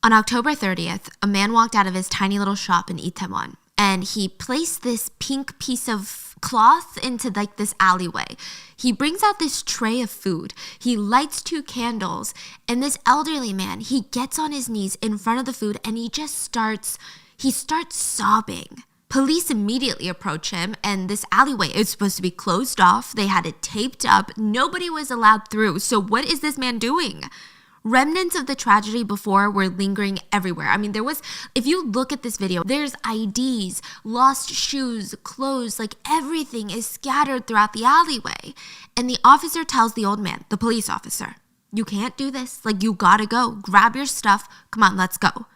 On October 30th, a man walked out of his tiny little shop in Itaewon, and he placed this pink piece of cloth into like this alleyway. He brings out this tray of food. He lights 2 candles, and this elderly man, he gets on his knees in front of the food and he starts sobbing. Police immediately approach him, and this alleyway is supposed to be closed off. They had it taped up. Nobody was allowed through. So what is this man doing? Remnants of the tragedy before were lingering everywhere. I mean, if you look at this video, there's IDs, lost shoes, clothes, like everything is scattered throughout the alleyway. And the officer tells the old man, the police officer, you can't do this. Like, you gotta go. Grab your stuff. Come on, let's go.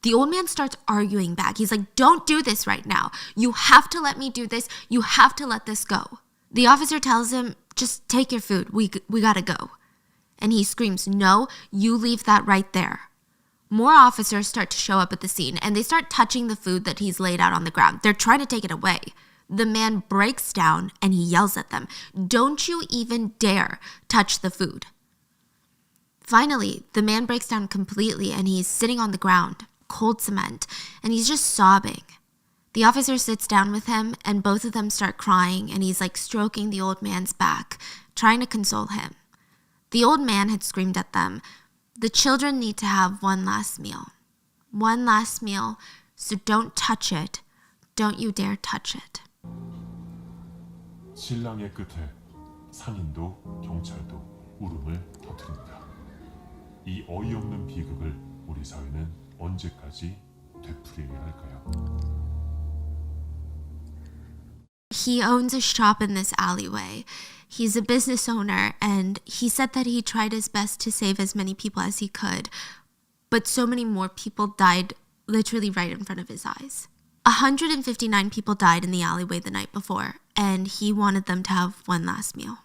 The old man starts arguing back. He's like, don't do this right now. You have to let me do this. You have to let this go. The officer tells him, just take your food. We gotta go. And he screams, no, you leave that right there. More officers start to show up at the scene, and they start touching the food that he's laid out on the ground. They're trying to take it away. The man breaks down and he yells at them, don't you even dare touch the food. Finally, the man breaks down completely and he's sitting on the ground, cold cement, and he's just sobbing. The officer sits down with him and both of them start crying, and he's like stroking the old man's back, trying to console him. The old man had screamed at them, the children need to have one last meal. One last meal, so don't touch it. Don't you dare touch it. 신랑의 끝에 상인도 경찰도 울음을 터뜨립니다. 이 어이없는 비극을 우리 사회는 언제까지 되풀이해야 할까요? He owns a shop in this alleyway. He's a business owner, and he said that he tried his best to save as many people as he could, but so many more people died literally right in front of his eyes. 159 people died in the alleyway the night before, and he wanted them to have one last meal.